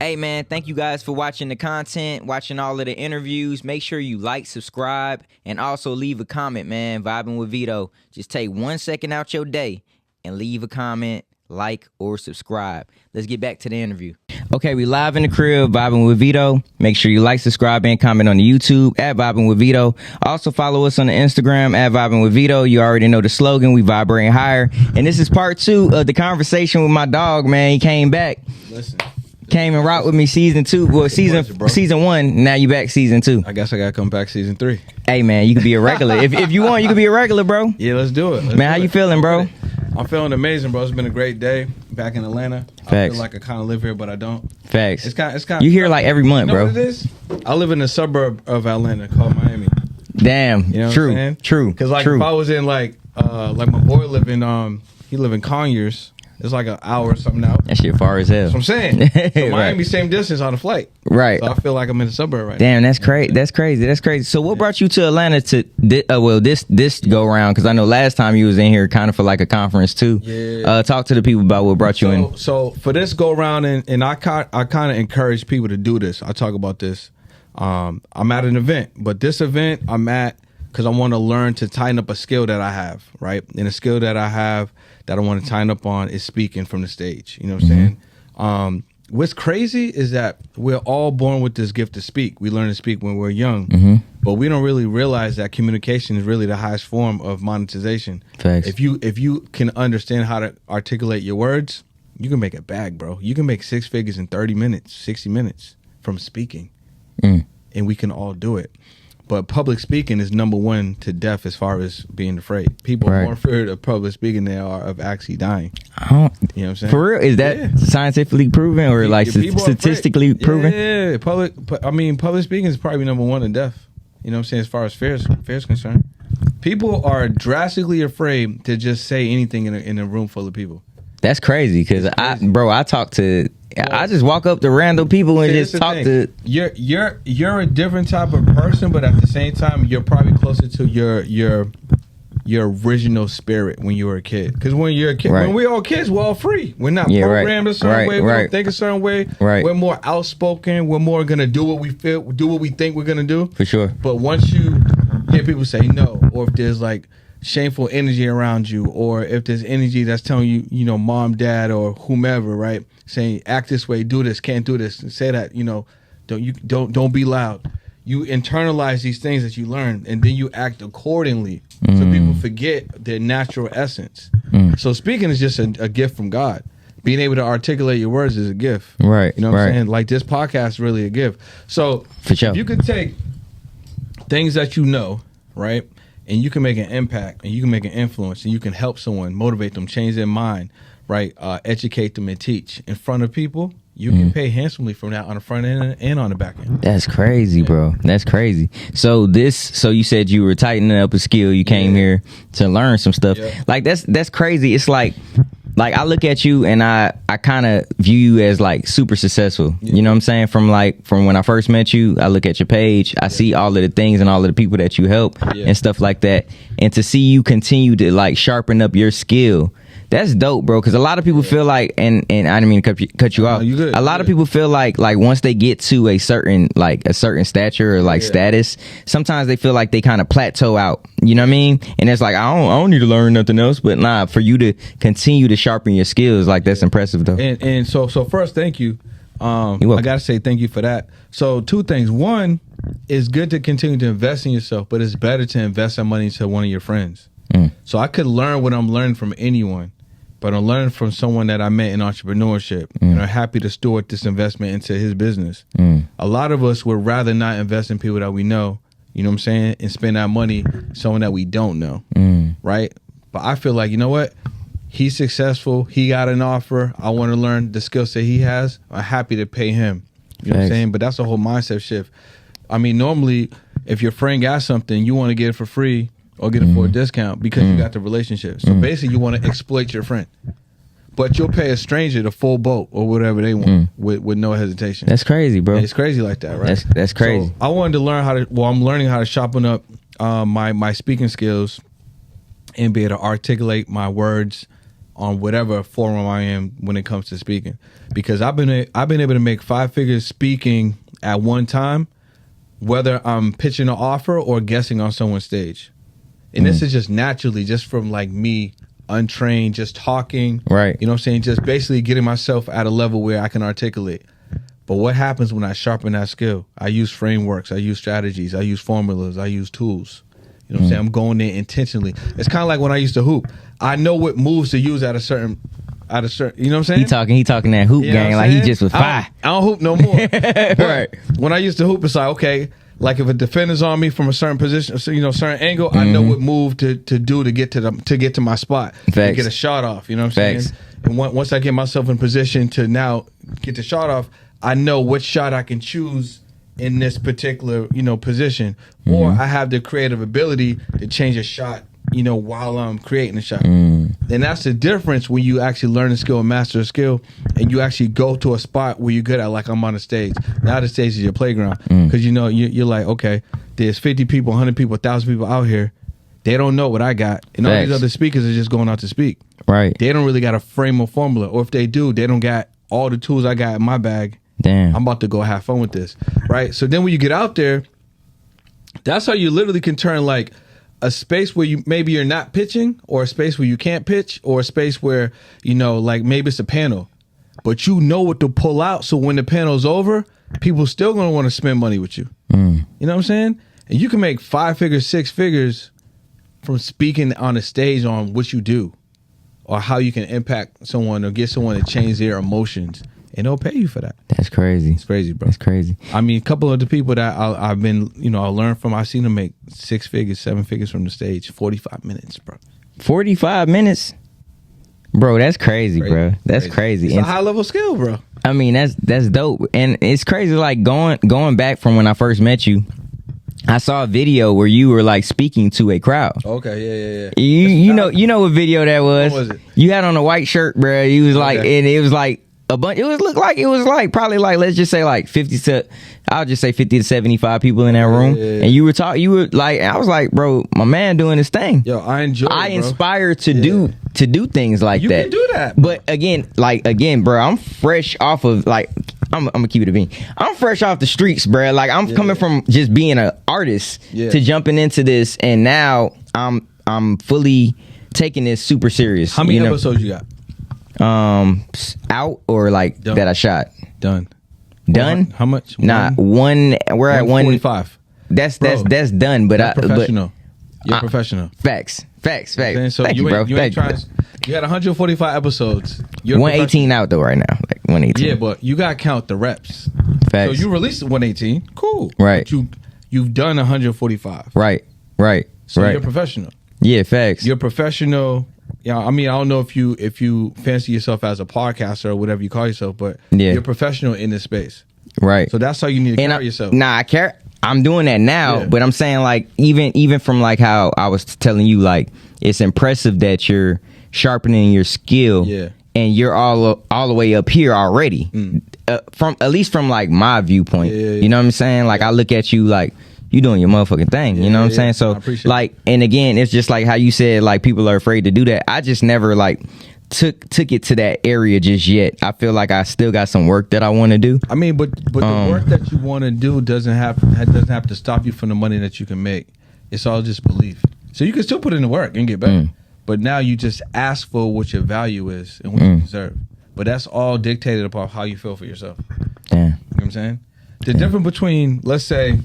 Hey, man, thank you guys for watching the content, watching all of the interviews. Make sure you like, subscribe, and also leave a comment, man. Vibing with Veto. Just take 1 second out your day and leave a comment, like, or subscribe. Let's get back to the interview. Okay, we live in the crib, Vibing with Veto. Make sure you like, subscribe, and comment on the YouTube at Vibing with Veto. Also follow us on the Instagram at Vibing with Veto. You already know the slogan, we vibrate higher. And this is part 2 of the conversation with my dog, man. He came back. Listen. Came and rocked with me season 2. Well, season 1. Now you back season 2. I guess I gotta come back season 3. Hey, man, you could be a regular. if you want, you could be a regular, bro. Yeah, let's do it. Man, how you feeling, bro? I'm feeling amazing, bro. It's been a great day back in Atlanta. Facts. I feel like I kind of live here, but I don't. Facts. It's kind. You here like every month, you know bro. What it is? I live in a suburb of Atlanta called Miami. Damn. You know True. what I'm saying? True. Because like if I was in like my boy live in he live in Conyers. It's like an hour or something out. That shit far as hell. That's what I'm saying. So Miami, Right. same distance on the flight. Right. So I feel like I'm in the suburb right Damn, now. that's crazy. That's crazy. That's crazy. So what brought you to Atlanta to this go round? Because I know last time you was in here kind of for like a conference too. Yeah. Talk to the people about what brought you in. So for this go round, and I kind of encourage people to do this. I talk about this. I'm at an event, but this event I'm at because I want to learn to tighten up a skill that I have, right? And a skill that I have that I want to tighten up on is speaking from the stage. You know what I'm saying? What's crazy is that we're all born with this gift to speak. We learn to speak when we're young, but we don't really realize that communication is really the highest form of monetization. Facts. If you can understand how to articulate your words, you can make a bag, bro. You can make 6 figures in 30 minutes, 60 minutes from speaking, and we can all do it. But public speaking is number 1 to death as far as being afraid. People are more afraid of public speaking than they are of actually dying. You know what I'm saying? For real? Is that scientifically proven or like statistically proven? Yeah, public speaking is probably number 1 to death. You know what I'm saying? As far as fear is concerned. People are drastically afraid to just say anything in a room full of people. That's crazy because I talk to. I just walk up to random people and just talk to. You're a different type of person, but at the same time, you're probably closer to your original spirit when you were a kid. Because when you're a kid, when we're all kids, we're all free. We're not programmed a certain way. We don't think a certain way. Right. We're more outspoken. We're more gonna do what we feel, do what we think we're gonna do. For sure. But once you hear people say no, or if there's like shameful energy around you, or if there's energy that's telling you, you know, mom, dad, or whomever, right, saying act this way, do this, can't do this, and say that, you know, don't be loud. You internalize these things that you learn, and then you act accordingly. So people forget their natural essence. So speaking is just a gift from God. Being able to articulate your words is a gift. Right. You know what I'm saying? Like this podcast is really a gift. So for sure. If you could take things that you know, right, and you can make an impact, and you can make an influence, and you can help someone, motivate them, change their mind, right? Educate them and teach in front of people. You can pay handsomely from that on the front end and on the back end. That's crazy, bro. That's crazy. So you said you were tightening up a skill. You came here to learn some stuff. Yeah. Like that's crazy. It's like I look at you and I kind of view you as like super successful. You know what I'm saying? From when I first met you, I look at your page, I see all of the things and all of the people that you help and stuff like that. And to see you continue to like sharpen up your skill, that's dope, bro. Because a lot of people feel like, and I didn't mean to cut you off. A lot of people feel like once they get to a certain stature or like status, sometimes they feel like they kind of plateau out. You know what I mean? And it's like I don't need to learn nothing else. But nah, for you to continue to sharpen your skills, like that's impressive though. And so first, thank you. I gotta say thank you for that. So 2 things. One, it's good to continue to invest in yourself, but it's better to invest that money into one of your friends. So I could learn what I'm learning from anyone, but I'm learning from someone that I met in entrepreneurship and are happy to steward this investment into his business. A lot of us would rather not invest in people that we know, you know what I'm saying, and spend our money someone that we don't know, right? But I feel like, you know what? He's successful. He got an offer. I want to learn the skill set he has. I'm happy to pay him. You know what I'm saying? But that's a whole mindset shift. I mean, normally, if your friend got something, you want to get it for free or get it for a discount because you got the relationship. So basically, you want to exploit your friend. But you'll pay a stranger the full boat or whatever they want with no hesitation. That's crazy, bro. And it's crazy like that, right? That's crazy. So I wanted to learn I'm learning how to sharpen up my speaking skills and be able to articulate my words on whatever forum I am when it comes to speaking, because I've been able to make 5 figures speaking at one time, whether I'm pitching an offer or guessing on someone's stage. And this is just naturally, just from like me, untrained, just talking. Right. You know what I'm saying? Just basically getting myself at a level where I can articulate. But what happens when I sharpen that skill? I use frameworks, I use strategies, I use formulas, I use tools. You know what I'm saying? I'm going there intentionally. It's kind of like when I used to hoop. I know what moves to use at a certain, you know what I'm saying? He talking that hoop game like he just was fire. I don't hoop no more. Right. When I used to hoop, it's like, okay, like if a defender's on me from a certain position, you know, certain angle, I know what move to do to get to my spot, to get a shot off. You know what I'm saying? And once I get myself in position to now get the shot off, I know what shot I can choose in this particular, you know, position, or I have the creative ability to change a shot, you know, while I'm creating a shot. And that's the difference when you actually learn a skill and master a skill, and you actually go to a spot where you're good at. Like I'm on a stage. Now the stage is your playground, because you know you're like, okay, there's 50 people, 100 people, 1,000 people out here. They don't know what I got, and all these other speakers are just going out to speak. Right. They don't really got a frame or formula, or if they do, they don't got all the tools I got in my bag. Damn. I'm about to go have fun with this, right? So then when you get out there, that's how you literally can turn like a space where you maybe you're not pitching, or a space where you can't pitch, or a space where, you know, like maybe it's a panel, but you know what to pull out. So when the panel's over, people still gonna want to spend money with you. You know what I'm saying? And you can make 5 figures, 6 figures from speaking on a stage on what you do, or how you can impact someone or get someone to change their emotions. And they'll pay you for that. That's crazy. It's crazy, bro. That's crazy. I mean, a couple of the people that I've been, you know, I learned from, I've seen them make 6 figures, 7 figures from the stage, 45 minutes, bro. 45 minutes? Bro, that's crazy, bro. That's crazy. It's a high level skill, bro. I mean, that's dope. And it's crazy, like going back from when I first met you, I saw a video where you were like speaking to a crowd. Okay, yeah. You know what video that was? What was it? You had on a white shirt, bro. You was like, and it was like a bunch. It was like probably like, let's just say like 50 to 75 people in that room. Yeah. And you were like, I was like, bro, my man doing his thing. Yo, I inspired to do things like you that. You can do that, bro. But again, bro, I'm fresh off of like, I'm gonna keep it a bean. I'm fresh off the streets, bro. Like I'm coming from just being an artist to jumping into this, and now I'm fully taking this super serious. How many episodes you got? Out or like done. That I shot? Done. How much? Nah, one. We're at 145. That's done. But professional. You're professional. Facts. So Thank you, bro. You had 145 episodes. You're 118 out though right now. Like 118. Yeah, but you gotta count the reps. Facts. So you released 118. Cool. Right. But you've done 145. Right. So you're professional. Yeah. Facts. You're professional. Yeah, I mean, I don't know if you fancy yourself as a podcaster or whatever you call yourself, but you're professional in this space. Right. So that's how you need to carry yourself. I care. I'm doing that now, but I'm saying like even from like how I was telling you, like it's impressive that you're sharpening your skill, and you're all the way up here already. From at least from like my viewpoint, you know what I'm saying? Like I look at you like you doing your motherfucking thing, you know what I'm saying? So like, and again, it's just like how you said, like people are afraid to do that. I just never like took it to that area just yet. I feel like I still got some work that I want to do. I mean, but the work that you want to do doesn't have to stop you from the money that you can make. It's all just belief. So you can still put in the work and get better. But now you just ask for what your value is and what you deserve. But that's all dictated upon how you feel for yourself. Damn. You know what I'm saying? The difference between, let's say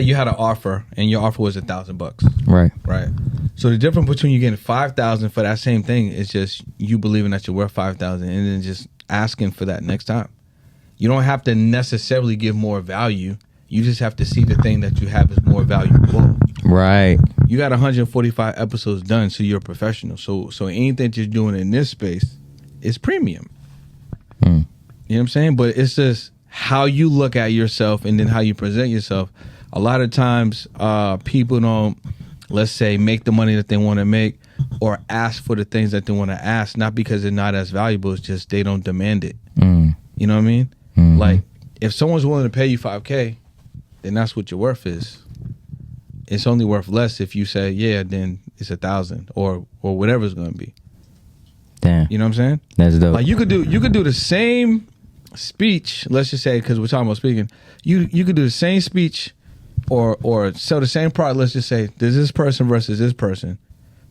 you had an offer and your offer was $1,000. Right. So the difference between you getting 5,000 for that same thing is just you believing that you're worth 5,000 and then just asking for that next time. You don't have to necessarily give more value. You just have to see the thing that you have is more valuable. Right. You got 145 episodes done, so you're a professional. So anything that you're doing in this space is premium. You know what I'm saying? But it's just how you look at yourself and then how you present yourself. A lot of times people don't, let's say, make the money that they want to make or ask for the things that they want to ask, not because they're not as valuable, it's just they don't demand it. You know what I mean? Like, if someone's willing to pay you $5,000, then that's what your worth is. It's only worth less if you say, yeah, then it's 1,000 or whatever it's going to be. Damn. You know what I'm saying? That's dope. Like you could do the same speech. Let's just say, because we're talking about speaking, you could do the same speech or sell the same product. Let's just say there's this person versus this person.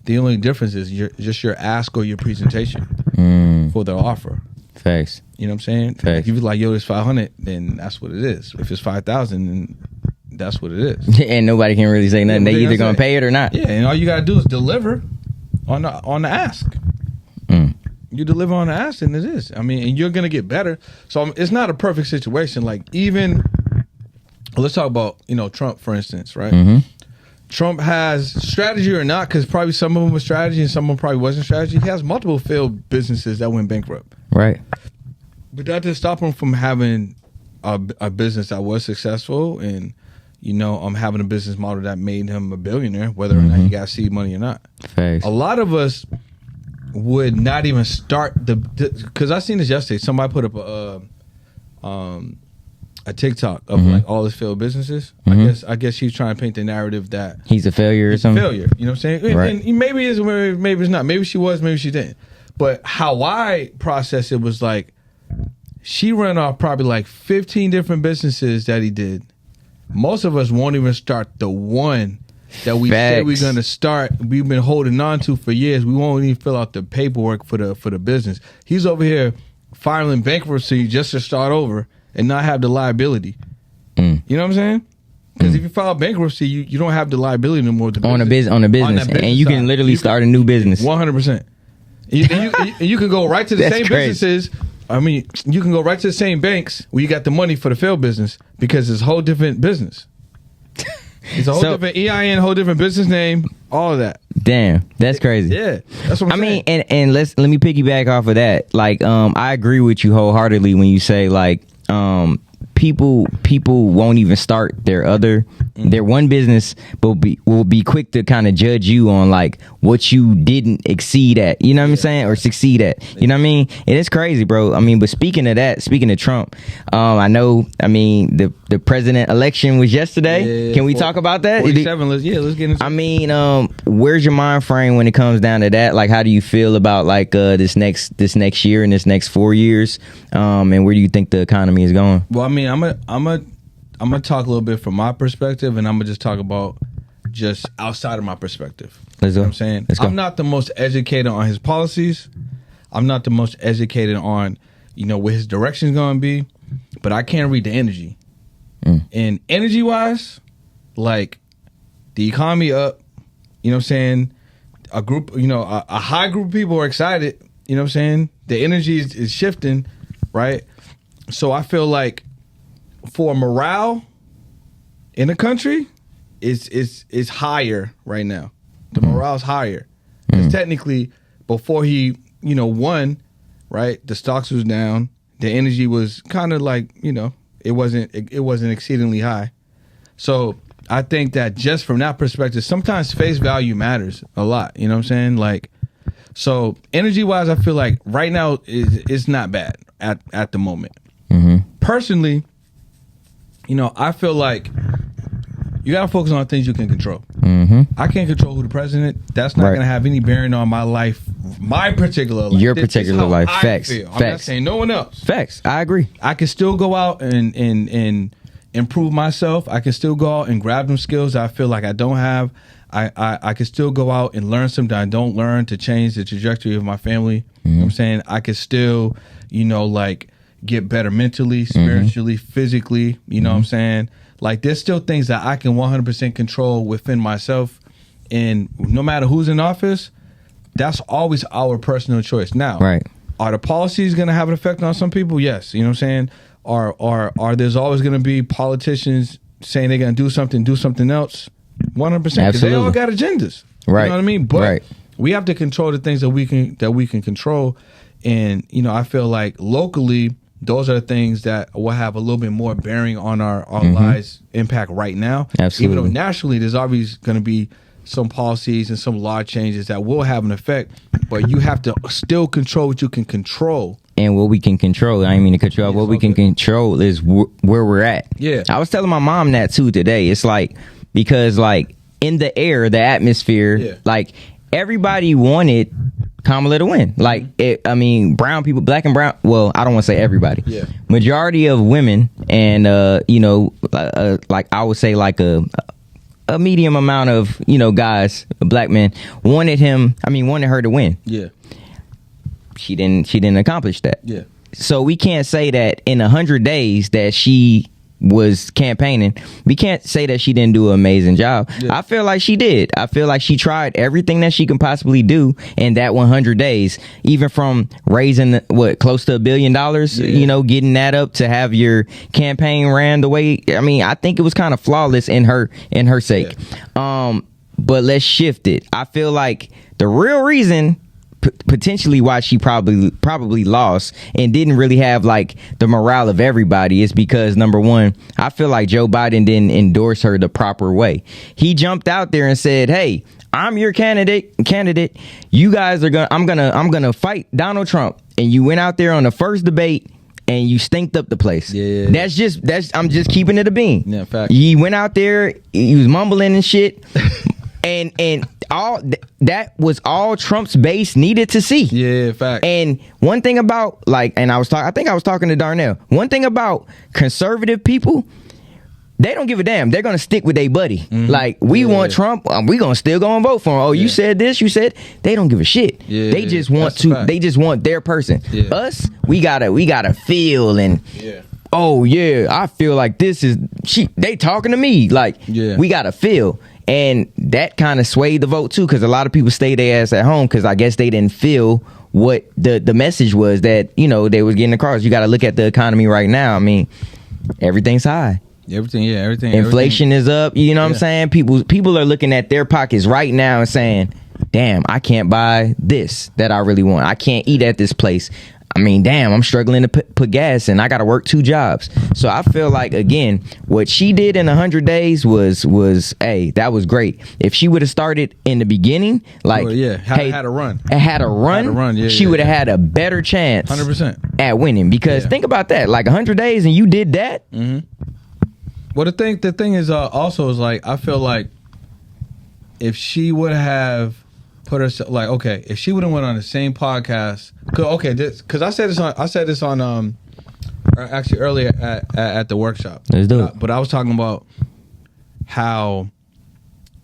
The only difference is your ask or your presentation for their offer. Facts. You know what I'm saying? Facts. If you're like, yo, it's 500, then that's what it is. If it's 5,000, then that's what it is. And nobody can really say nothing. They either gonna pay it or not. Yeah, and all you gotta do is deliver on the ask. You deliver on the ask, and it is. I mean, and you're gonna get better. So it's not a perfect situation. Like even, let's talk about Trump, for instance, right? Mm-hmm. Trump has strategy or not, because probably some of them were strategy and some of them probably wasn't strategy. He has multiple failed businesses that went bankrupt. Right. But that didn't stop him from having a business that was successful and, having a business model that made him a billionaire, whether or not he got seed money or not. Facts. A lot of us would not even start because I seen this yesterday. Somebody put up a TikTok of like all his failed businesses. I guess he's trying to paint the narrative that he's a failure or something. Failure, you know what I'm saying? Right. And maybe it's maybe it's not. Maybe she was, maybe she didn't. But how I processed it was like she ran off probably like 15 different businesses that he did. Most of us won't even start the one that we said we're gonna start. We've been holding on to for years. We won't even fill out the paperwork for the business. He's over here filing bankruptcy just to start over and not have the liability. You know what I'm saying? Because if you file bankruptcy, you don't have the liability no more. On the business, and you can literally start a new business. 100%. You can go right to the same businesses. I mean, you can go right to the same banks where you got the money for the failed business because it's a whole different business. It's a whole different EIN, whole different business name, all of that. Damn, that's crarazy. Yeah, that's what I'm saying. I mean, and let me piggyback off of that. Like, I agree with you wholeheartedly when you say like, people won't even start their one business, but will be quick to kind of judge you on like what you didn't exceed at, you know what I'm saying, or succeed at, you know what I mean? And it's crazy, bro. I mean, but speaking of Trump, I know, I mean, the president election was yesterday. Can we talk about that? 47, let's get into it. I mean, where's your mind frame when it comes down to that? Like, how do you feel about like this next year and this next 4 years, and where do you think the economy is going? Well, I mean, I'm gonna talk a little bit from my perspective, and I'm gonna just talk about just outside of my perspective. Let's go. You know what I'm saying? I'm not the most educated on his policies. I'm not the most educated on, where his direction is gonna be, but I can read the energy. And energy wise, like the economy up, you know what I'm saying? A group, a high group of people are excited, you know what I'm saying? The energy is shifting, right? So I feel like for morale in the country is higher right now. The morale's higher. Because technically, before he, won, right, the stocks was down. The energy was kind of like, it wasn't exceedingly high. So I think that just from that perspective, sometimes face value matters a lot. You know what I'm saying? Like, so energy wise, I feel like right now it's not bad at the moment. Personally, I feel like you gotta focus on things you can control. I can't control who the president. That's not gonna have any bearing on my life, my particular life. Your particular life. Facts. I'm not saying no one else. Facts. I agree. I can still go out and improve myself. I can still go out and grab them skills that I feel like I don't have. I can still go out and learn something I don't learn to change the trajectory of my family. You know what I'm saying? I can still, like get better mentally, spiritually, physically, you know what I'm saying? Like there's still things that I can 100% control within myself, and no matter who's in office, that's always our personal choice. Now, are the policies going to have an effect on some people? Yes, you know what I'm saying? Are there's always going to be politicians saying they're going to do something else? 100%, because they all got agendas. Right. You know what I mean? But we have to control the things that we can control, and I feel like locally, those are the things that will have a little bit more bearing on our lives impact right now. Absolutely. Even though nationally there's always going to be some policies and some law changes that will have an effect, but you have to still control what you can control. And what we can control, I didn't mean to cut you off, what we can control is where we're at. Yeah. I was telling my mom that too today. It's like, because like in the air, the atmosphere, like everybody wanted Kamala to win. Like, brown people, black and brown. Well, I don't want to say everybody. Yeah. Majority of women and like I would say like a medium amount of guys, black men wanted her to win. Yeah. She didn't accomplish that. Yeah. So we can't say that in 100 days that she was campaigning, we can't say that she didn't do an amazing job. Yeah. I feel like she did. I feel like she tried everything that she can possibly do in that 100 days, even from raising close to $1 billion, getting that up to have your campaign ran the way. I think it was kind of flawless in her sake. Yeah. But let's shift it. I feel like the real reason potentially why she probably lost and didn't really have like the morale of everybody is because, number one, I feel like Joe Biden didn't endorse her the proper way. He jumped out there and said, "Hey, I'm your candidate. You guys are I'm gonna fight Donald Trump." And you went out there on the first debate and you stinked up the place. Yeah. I'm just keeping it a bean. Yeah, fact. He went out there, he was mumbling and shit. and all that was all Trump's base needed to see. Yeah, fact. And one thing about I think I was talking to Darnell. One thing about conservative people, they don't give a damn. They're gonna stick with their buddy. Mm-hmm. Like, we want Trump, we gonna still go and vote for him. Oh, you said this, you said. They don't give a shit. Yeah, they just want they just want their person. Yeah. Us, we gotta feel and oh yeah, I feel like this is they talking to me. Like, we gotta feel. And that kind of swayed the vote too, because a lot of people stayed their ass at home because I guess they didn't feel what the message was that they was getting across. You got to look at the economy right now. Everything's high. Everything. Inflation is up. You know what I'm saying? People are looking at their pockets right now and saying, "Damn, I can't buy this that I really want. I can't eat at this place. Damn, I'm struggling to put gas and I got to work 2 jobs." So I feel like, again, what she did in 100 days was that was great. If she would have started in the beginning, had a run. She would have had a better chance 100% at winning. Because think about that, like 100 days and you did that. Mm-hmm. Well, the thing is also is like, I feel like if she would have put herself if she would have went on the same podcast, because I said this on actually earlier at the workshop. Let's do it. But I was talking about how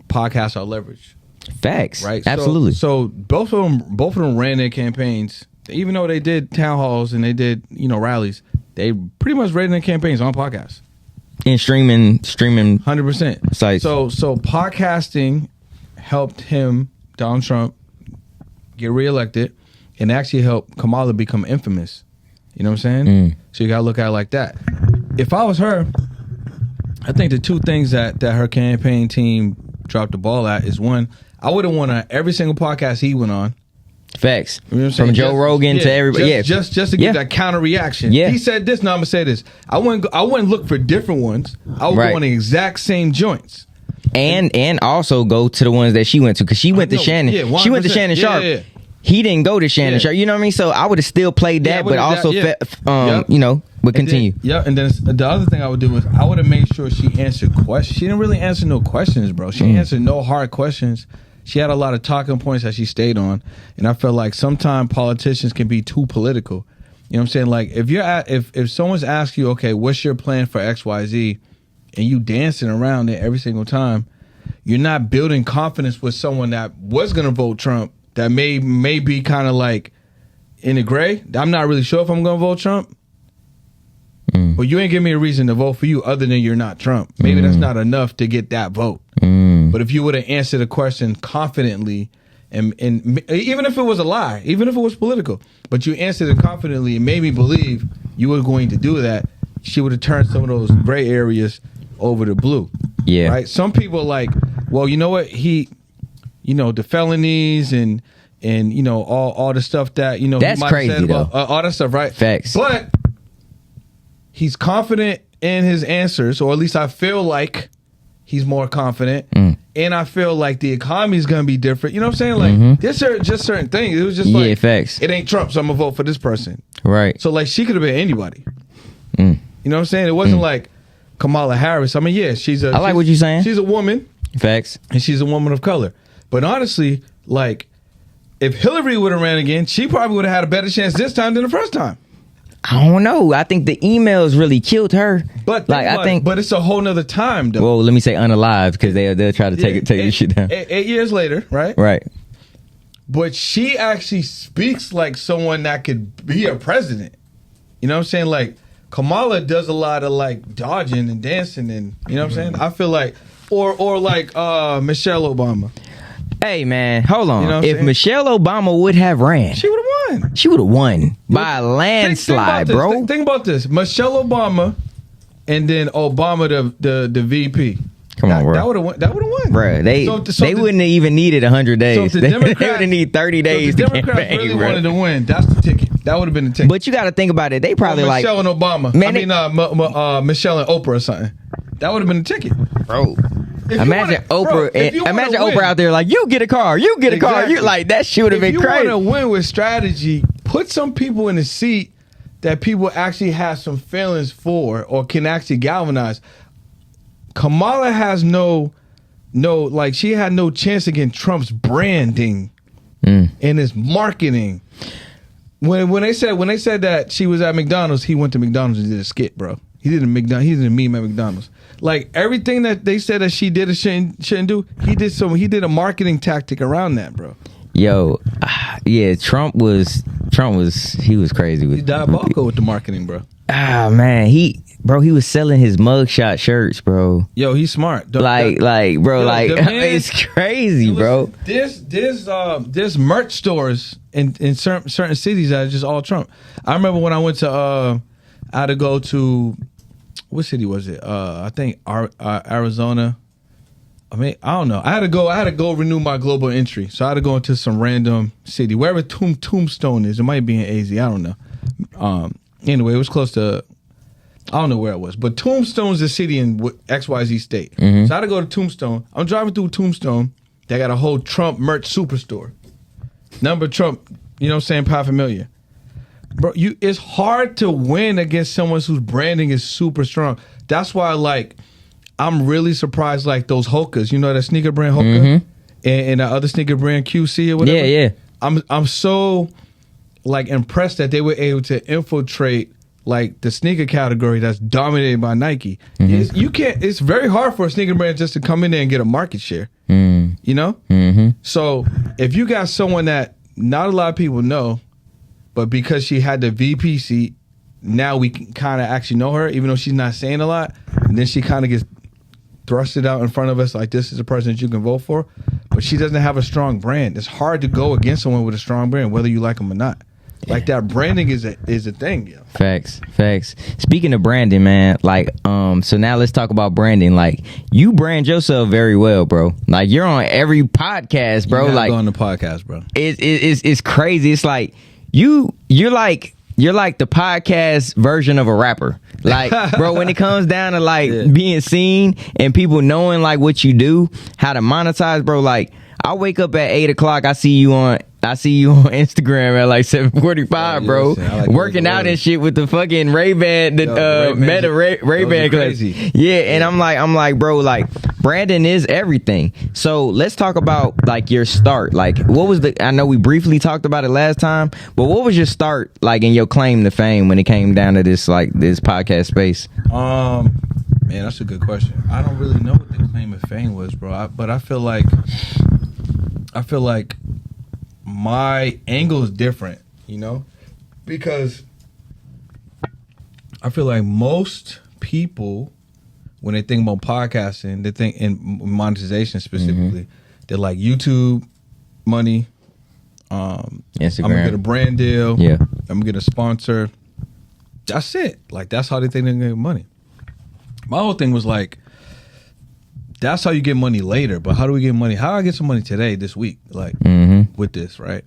podcasts are leveraged. Facts, right? Absolutely. So both of them ran their campaigns, even though they did town halls and they did rallies. They pretty much ran their campaigns on podcasts and streaming 100% sites. So podcasting helped Donald Trump get reelected, and actually helped Kamala become infamous. You know what I'm saying? So you gotta look at it like that. If I was her, I think the 2 things that her campaign team dropped the ball at is, one, I would have won on every single podcast he went on. Facts. You know what I'm saying? From Joe Rogan to everybody. Just to give that counter reaction. Yeah. He said this, now I'm gonna say this. I wouldn't look for different ones. I would go on the exact same joints. And also go to the ones that she went to, because she went to Shannon. Yeah, she went to Shannon Sharp. Yeah. He didn't go to Shannon Sharp. You know what I mean? So I would have still played that, but also would continue. And then the other thing I would do is I would have made sure she answered questions. She didn't really answer no questions, bro. She answered no hard questions. She had a lot of talking points that she stayed on, and I felt like sometimes politicians can be too political. You know what I'm saying? Like, if someone's asked you, okay, what's your plan for XYZ, and you dancing around it every single time, you're not building confidence with someone that was going to vote Trump, that may be kind of like in the gray. I'm not really sure if I'm going to vote Trump. But you ain't give me a reason to vote for you other than you're not Trump. Maybe that's not enough to get that vote. But if you would have answered the question confidently, and even if it was a lie, even if it was political, but you answered it confidently and made me believe you were going to do that, she would have turned some of those gray areas over to blue. Yeah. Right? Some people are like, well, you know what? The felonies and all the stuff that, that's he might crazy, have said about, though. all that stuff, right? Facts. But he's confident in his answers, or at least I feel like he's more confident. And I feel like the economy is going to be different. You know what I'm saying? Like, there's just certain things. It was just like, facts. It ain't Trump, so I'm going to vote for this person. Right. So, like, she could have been anybody. You know what I'm saying? It wasn't like Kamala Harris. I mean, yeah, I like what you're saying. She's a woman. Facts. And she's a woman of color. But honestly, Like, if Hillary would have ran again, she probably would have had a better chance this time than the first time. I don't know. I think the emails really killed her. But it's a whole nother time, though. Well, let me say unalived, because they'll try to take this shit down. 8 years later, right? Right. But she actually speaks like someone that could be a president. You know what I'm saying? Like, Kamala does a lot of like dodging and dancing, and you know what I'm saying? I feel like, or like Michelle Obama. Hey man, hold on. You know if Michelle Obama would have ran, she would have won. She would have won by a landslide, bro. Think about this: Michelle Obama, and then Obama, the VP. Come on, bro. That would have won. That would have won, bro. They wouldn't have even needed 100 days. So they would have needed 30 days. So if the Democrats really wanted to win, that's the ticket. That would have been the ticket. But you got to think about it. They probably Michelle and Obama. Man, Michelle and Oprah or something. That would have been the ticket, bro. Imagine Oprah out there like, you get a car, you get a car. You like that shit would have been crazy. If you want to win with strategy, put some people in the seat that people actually have some feelings for or can actually galvanize. Kamala has she had no chance against Trump's branding and his marketing. When they said that she was at McDonald's, he went to McDonald's and did a skit, bro. He did a meme at McDonald's. Like everything that they said that she did or shouldn't do, he did a marketing tactic around that, bro. Yo, yeah, Trump was crazy with. He diabolical with the marketing, bro. Ah man, he was selling his mugshot shirts, bro. Yo, he's smart. It's crazy, bro. There's merch stores in certain cities that are just all Trump. I remember when I went to I had to go to, what city was it? I think Arizona. I mean, I don't know. I had to go renew my global entry. So I had to go into some random city, wherever Tombstone is. It might be in AZ. I don't know. Anyway, it was close to, I don't know where it was, but Tombstone's a city in XYZ state. Mm-hmm. So I had to go to Tombstone. I'm driving through Tombstone. They got a whole Trump merch superstore. Number Trump, you know what I'm saying, paraphernalia. Bro, it's hard to win against someone whose branding is super strong. That's why, like, I'm really surprised, like, those Hokas. You know that sneaker brand Hoka? Mm-hmm. And the other sneaker brand QC or whatever? Yeah. I'm so, like, impressed that they were able to infiltrate, like, the sneaker category that's dominated by Nike. Mm-hmm. It's very hard for a sneaker brand just to come in there and get a market share. Mm. You know? Mm-hmm. So if you got someone that not a lot of people know, but because she had the VP seat, now we can kind of actually know her, even though she's not saying a lot. And then she kind of gets thrusted out in front of us like, this is the person that you can vote for. But she doesn't have a strong brand. It's hard to go against someone with a strong brand, whether you like them or not. Like, that branding is a thing. Yo. Facts. Speaking of branding, man, like, so now let's talk about branding. Like, you brand yourself very well, bro. Like, you're on every podcast, bro. You're like, on the podcast, bro. It's crazy. It's like you're like the podcast version of a rapper. Like, bro, when it comes down to like being seen and people knowing like what you do, how to monetize, bro. Like, I wake up at 8:00. I see you on Instagram at like 7:45, bro. Like working out and shit with the fucking Ray-Ban, the Meta Ray-Ban crazy. Yeah, and I'm like, bro, like, branding is everything. So let's talk about like your start. Like, what was I know we briefly talked about it last time, but what was your start like in your claim to fame when it came down to this podcast space? Man, that's a good question. I don't really know what the claim of fame was, bro. But I feel like my angle is different, you know, because I feel like most people, when they think about podcasting, they think in monetization specifically, they're like YouTube money. Instagram. I'm gonna get a brand deal. Yeah, I'm gonna get a sponsor. That's it. Like, that's how they think they're gonna get money. My whole thing was like, that's how you get money later, but how do we get money? How do I get some money today, this week, like with this, right?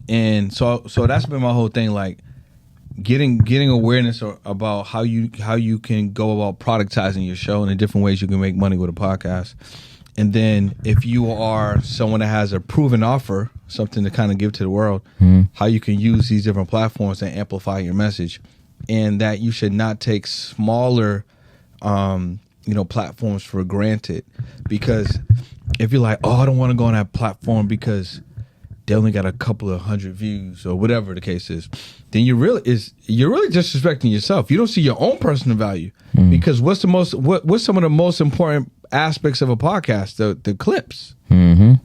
And so that's been my whole thing, like getting awareness about how you can go about productizing your show and the different ways you can make money with a podcast. And then if you are someone that has a proven offer, something to kind of give to the world, how you can use these different platforms to amplify your message, and that you should not take smaller platforms for granted. Because if you're like, oh, I don't want to go on that platform because they only got a couple of 100 views or whatever the case is, then you're really disrespecting yourself. You don't see your own personal value because what's some of the most important aspects of a podcast? The clips. Mm-hmm.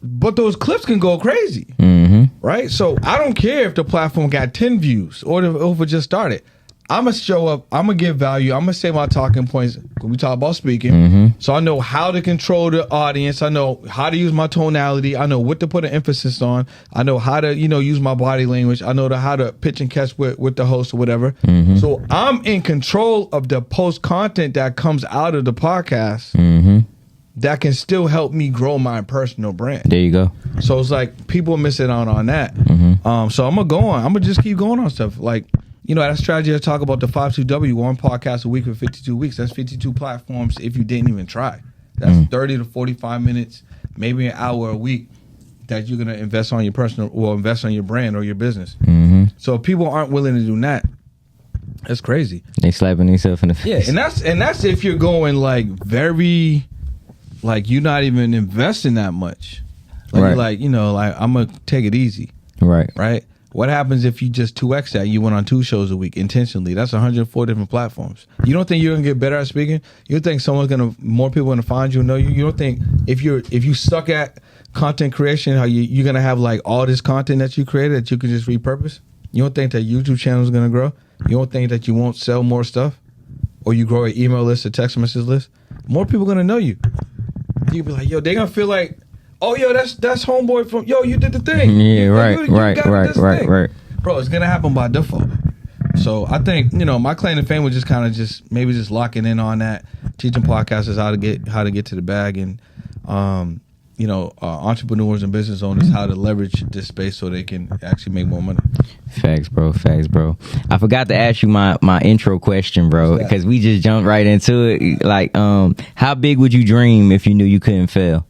But those clips can go crazy, right? So I don't care if the platform got 10 views or if it just started. I'm going to show up. I'm going to give value. I'm going to say my talking points when we talk about speaking. So I know how to control the audience. I know how to use my tonality. I know what to put an emphasis on. I know how to, use my body language. I know how to pitch and catch with the host or whatever. So I'm in control of the post content that comes out of the podcast that can still help me grow my personal brand. There you go. So it's like people missing out on that. So I'm going to go on. I'm going to just keep going on stuff. Like, that strategy I talk about, the 52W, one podcast a week for 52 weeks. That's 52 platforms if you didn't even try. That's 30 to 45 minutes, maybe an hour a week that you're going to invest on your invest on your brand or your business. So if people aren't willing to do that, that's crazy. They slapping themselves in the face. Yeah, and that's if you're going very, you're not even investing that much. You're I'm going to take it easy. Right? What happens if you just 2x that? You went on 2 shows a week intentionally. That's 104 different platforms. You don't think you're gonna get better at speaking? You don't think more people gonna find you and know you? You don't think if you stuck at content creation, how you're gonna have all this content that you created that you can just repurpose? You don't think that YouTube channel is gonna grow? You don't think that you won't sell more stuff, or you grow an email list, a text message list? More people gonna know you. You be like, yo, they gonna feel like, oh, yo, that's homeboy from, yo, you did the thing. Yeah, right. Bro, it's going to happen by default. So I think, my claim to fame was just kind of maybe locking in on that, teaching podcasters how to get to the bag and, entrepreneurs and business owners how to leverage this space so they can actually make more money. Facts, bro. I forgot to ask you my intro question, bro, because we just jumped right into it. How big would you dream if you knew you couldn't fail?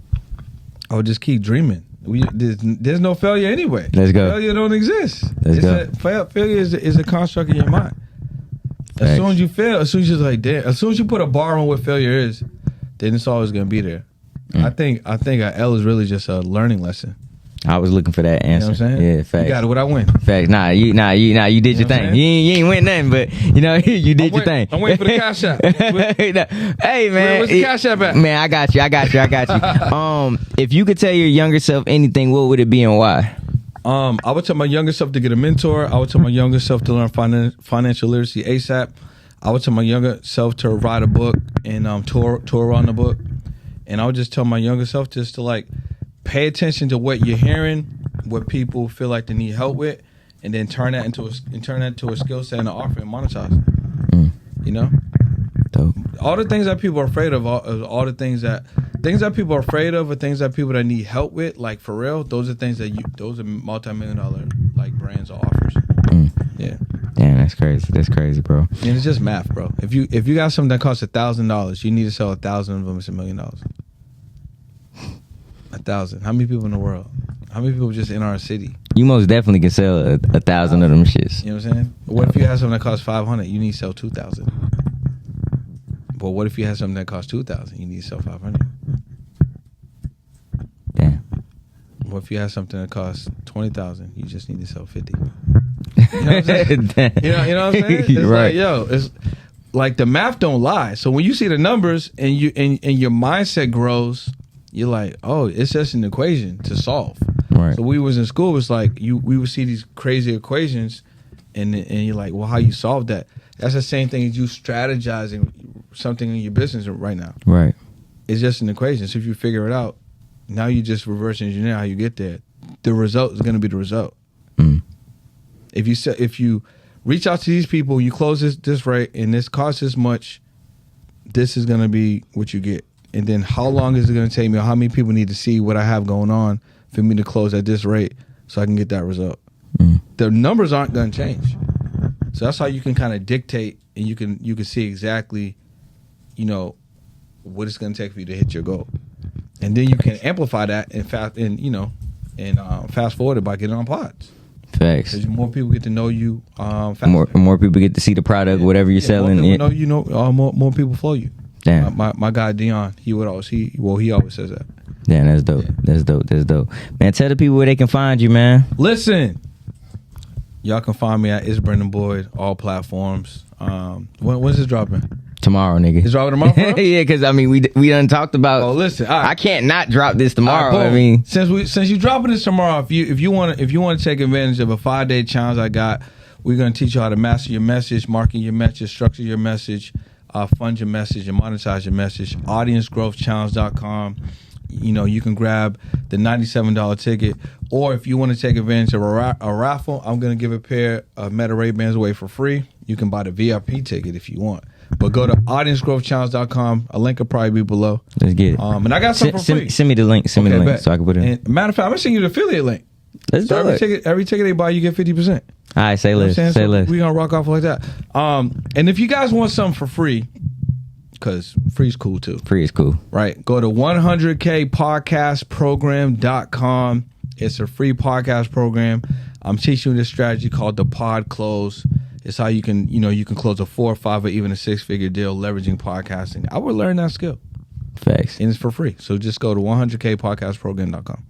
I would just keep dreaming. There's no failure anyway. Let's go. Failure don't exist. Failure is a construct in your mind. As soon as you fail, as soon as you're damn, as soon as you put a bar on what failure is, then it's always gonna be there. I think an L is really just a learning lesson. I was looking for that answer. You know what I'm saying? Yeah, facts. You got it. What I win? Facts. You did your thing. You ain't win nothing, but you did your thing. I'm waiting for the cash app. Hey man, where's the cash app at? Man, I got you. If you could tell your younger self anything, what would it be and why? I would tell my younger self to get a mentor. I would tell my younger self to learn financial literacy ASAP. I would tell my younger self to write a book and tour on the book. And I would just tell my younger self just to pay attention to what you're hearing, what people feel like they need help with, and then turn that into a skill set and an offer and monetize it. Dope. All the things that people are afraid of, all the things that people are afraid of, or things that people that need help with, for real, those are things those are multi-million-dollar brands or offers. Yeah. Damn, that's crazy, bro. And it's just math, bro. If you got something that costs $1,000, you need to sell 1,000 of them. It's $1 million. 1,000. How many people in the world? How many people just in our city? You most definitely can sell 1,000 of them shits. You know what I'm saying? What if you have something that costs 500? You need to sell 2,000. But what if you have something that costs 2,000? You need to sell 500. Damn. What if you have something that costs 20,000? You just need to sell 50. You know what I'm saying? You know what I'm saying? It's right. It's the math don't lie. So when you see the numbers and your mindset grows, you're like, oh, it's just an equation to solve. Right. So we was in school, it's we would see these crazy equations and you're like, well, how you solve that? That's the same thing as you strategizing something in your business right now. Right. It's just an equation. So if you figure it out, now you just reverse engineer how you get there. The result is going to be the result. If you reach out to these people, you close this rate, and this costs this much, this is going to be what you get. And then how long is it going to take me, or how many people need to see what I have going on for me to close at this rate so I can get that result? The numbers aren't going to change. So that's how you can kind of dictate, and you can see exactly, what it's going to take for you to hit your goal. And then you can amplify that and fast forward it by getting on pods. Facts. Because more people get to know you faster. More people get to see the product, whatever you're selling. More people flow you. Damn. My guy Dion, he always says that. Damn, that's dope. That's dope. Man, tell the people where they can find you, man. Listen, y'all can find me at It's Brendan Boyd, all platforms. When's this dropping? Tomorrow, nigga. It's dropping tomorrow? Yeah, because I mean, we done talked about. Oh, listen, all right. I can't not drop this tomorrow. Right, I mean, since you dropping this tomorrow, if you want to take advantage of a 5-day challenge I got, we're gonna teach you how to master your message, market your message, structure your message, fund your message, and monetize your message. AudienceGrowthChallenge.com. You can grab the $97 ticket, or if you want to take advantage of a raffle, I'm gonna give a pair of Meta Ray-Bans away for free. You can buy the VIP ticket if you want. But go to AudienceGrowthChallenge.com. A link will probably be below. Let's get it. And I got something for free. Send me the link. Send me the link bet. so I can put it in. And matter of fact, I'm going to send you the affiliate link. Let's do it. Every ticket they buy, you get 50%. All right, say less. Say less. We're going to rock off like that. And if you guys want something for free, because free is cool too. Free is cool. Right. Go to 100kpodcastprogram.com. It's a free podcast program. I'm teaching you this strategy called the pod close. It's how you can close a 4 or 5 or even a 6-figure deal leveraging podcasting. I would learn that skill. Facts. And it's for free. So just go to 100kpodcastprogram.com.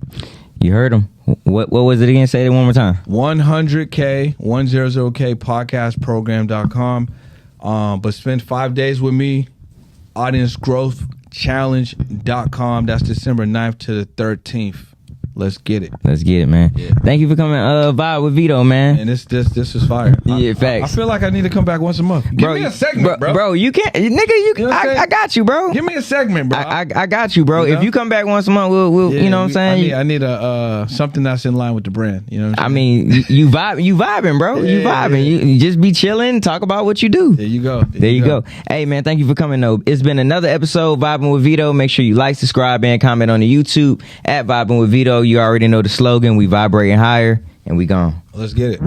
You heard him. What was it again? Say it one more time. 100k podcastprogram.com. But spend 5 days with me. AudienceGrowthChallenge.com. That's December 9th to the 13th. Let's get it. Let's get it, man. Yeah. Thank you for coming vibe with Veto, man. And this is fire. Yeah, facts. I feel like I need to come back once a month. Give me a segment, bro. Bro, you can't, nigga. I got you, bro. Give me a segment, bro. I got you, bro. If you come back once a month, we'll you know what I'm saying? I need a something that's in line with the brand. You know what I'm saying? I mean, you vibing, bro. You vibing. You just be chilling, talk about what you do. There you go. There you go. Hey, man, thank you for coming, though. It's been another episode, Vibing with Veto. Make sure you like, subscribe, and comment on the YouTube at Vibing with Veto. You already know the slogan. We vibrating higher, and we gone. Let's get it.